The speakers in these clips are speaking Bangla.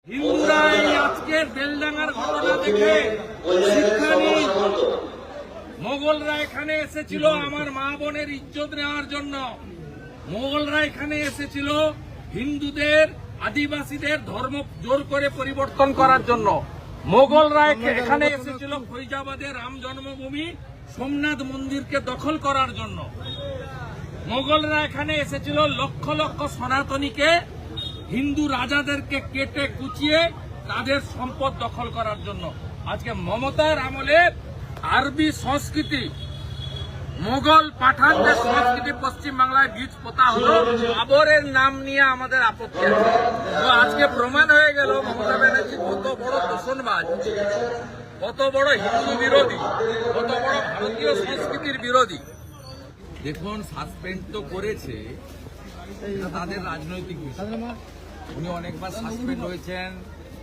হিন্দুরা এই আজকের বেলডাঙ্গার ঘটনা দেখে শিক্ষা নিন। মোগলরা এখানে এসেছিল আমার মা বোনের ইজ্জত নেওয়ার জন্য। মোগলরা এখানে এসেছিল হিন্দুদের, আদিবাসীদের ধর্ম জোর করে পরিবর্তন করার জন্য। মোগলরা এখানে এসেছিল ফৈজাবাদের রাম জন্মভূমি সোমনাথ মন্দিরকে দখল করার জন্য। মোগলরা এখানে এসেছিল লক্ষ লক্ষ সনাতনীকে, হিন্দু রাজাদেরকে কেটে কুচিয়ে তাদের সম্পদ দখল করার জন্য। আজকে মমতার আমলে আরবি সংস্কৃতি, মোগল পাঠানদের সংস্কৃতি পশ্চিমবাংলায় বীজ পোতা হলো। বাবরের নাম নিয়ে আমাদের আপত্তি আছে। তো আজকে প্রমাণ হয়ে গেল মমতা ব্যানার্জি কত বড় দূষণবাজ, কত বড় হিন্দু বিরোধী, কত বড় ভারতীয় সংস্কৃতির বিরোধী। দেখুন, সাসপেন্ড তো করেছে, তাদের রাজনৈতিক বিষয়। উনি অনেকবার সাসপেন্ড হয়েছেন,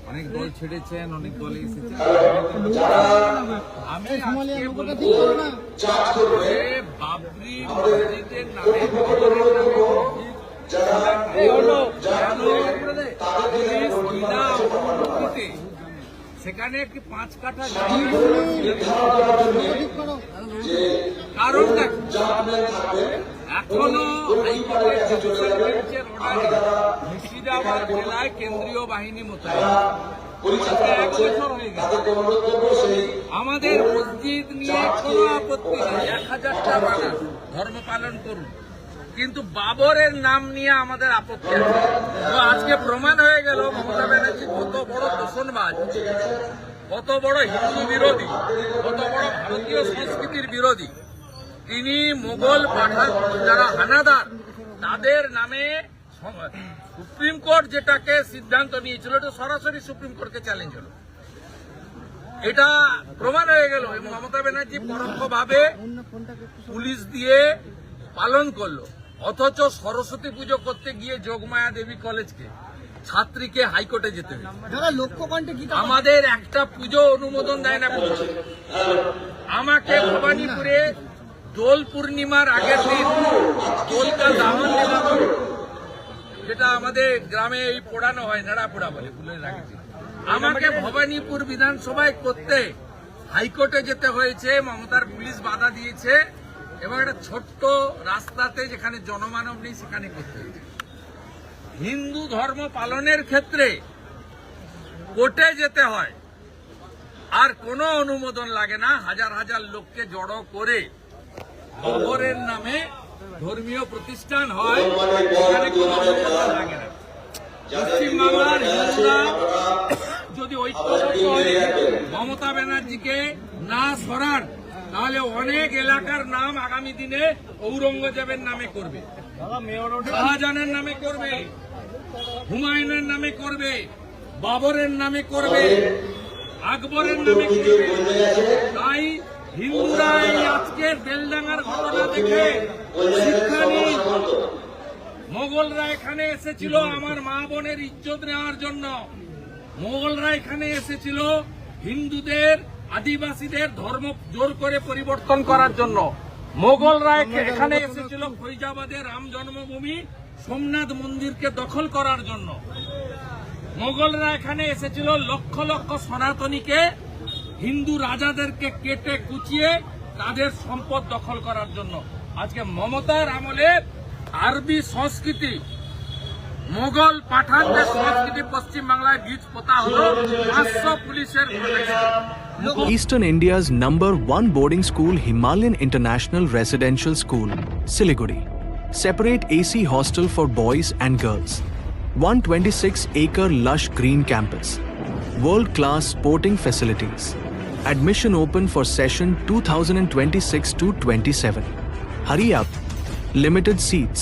অনেক দল ছেড়েছেন, অনেক দলে এসেছেন। আমি আজকে বলবো যে বাবরি মসজিদের নামে সেখানে একটি 5 কাঠা কারণ এখনো মুর্শিদাবাদ জেলায় কেন্দ্রীয় বাহিনী মোতায়েন। 1 বছর হয়ে গেছে। আমাদের মসজিদ নিয়ে কোনো আপত্তি নেই, 1000টা মানুষ ধর্ম পালন করুন, কিন্তু বাবরের নাম নিয়ে আমাদের আপত্তি আছে। তো আজকে প্রমাণ হয়ে গেল মমতা ব্যানার্জি কত বড় দূষণবাজ, কত বড় হিন্দু বিরোধী, কত বড় ভারতীয় সংস্কৃতির বিরোধী। তিনি মোগল পাঠান যারা হানাদার, তাদের নামে সুপ্রিম কোর্ট যেটাকে সিদ্ধান্ত নিয়েছিল, এটা সরাসরি সুপ্রিম কোর্টকে চ্যালেঞ্জ হলো। এটা প্রমাণ হয়ে গেল এবং মমতা ব্যানার্জি পরোক্ষভাবে পুলিশ দিয়ে পালন করলো। অথচ সরস্বতী পুজো করতে গিয়ে যোগমায়া দেবী কলেজকে ছাত্রীকে হাইকোর্টে যেতে হবে। আমাদের একটা পুজো অনুমোদন দেয় না। আমাকে ভবানীপুরে দোল পূর্ণিমার আগের দিন দোলকা দাহন দেওয়া, যেটা আমাদের গ্রামে এই পোড়ানো হয়, নেড়া পোড়া বলে, ফুলের আগের দিন আমাকে ভবানীপুর বিধানসভায় করতে হাইকোর্টে যেতে হয়েছে। মমতার পুলিশ বাধা দিয়েছে এবং একটা ছোট্ট রাস্তাতে যেখানে জনমানব নেই সেখানে করতে হয়েছে। হিন্দু ধর্ম পালনের ক্ষেত্রে কোর্টে যেতে হয়, আর কোনো অনুমোদন লাগে না। হাজার হাজার লোককে জড়ো করে বাবরের নামে ধর্মীয় প্রতিষ্ঠান হয়, সেখানে কোনো অনুমোদন লাগে না। পশ্চিমবাংলার হিন্দুরা যদি ঐক্যবদ্ধ হয়ে মমতা ব্যানার্জিকে না সরান, তাহলে অনেক এলাকার নাম আগামী দিনে ঔরঙ্গজেবের নামে করবে, শাহজাহানের নামে করবে, হুমায়ুনের নামে করবে, বাবরের নামে করবে, আকবরের নামে করবে। তাই হিন্দুরা এই আজকের বেলডাঙ্গার ঘটনা দেখে শিক্ষা নিন। মোগলরা এখানে এসেছিল আমার মা বোনের ইজ্জত নেওয়ার জন্য। মোগলরা এখানে এসেছিল হিন্দুদের, আদিবাসীদের ধর্ম জোর করে পরিবর্তন করার জন্য। মোগলরা এখানে এসেছিল ফৈজাবাদের রাম জন্মভূমি সোমনাথ মন্দিরকে দখল করার জন্য। মোগলরা এখানে এসেছিল লক্ষ লক্ষ সনাতনীকে, হিন্দু রাজাদেরকে কেটে কুচিয়ে তাদের সম্পদ দখল করার জন্য। আজকে মমতার আমলে আরবি সংস্কৃতি, মোগল পাঠানদের সংস্কৃতি পশ্চিমবাংলায় বীজ পোতা হলো। 500 পুলিশের Eastern India's #1 boarding school, Himalayan International Residential School, Siliguri. Separate AC hostel for boys and girls. 126-acre lush green campus. World-class sporting facilities. Admission open for session 2026-27. Hurry up. Limited seats.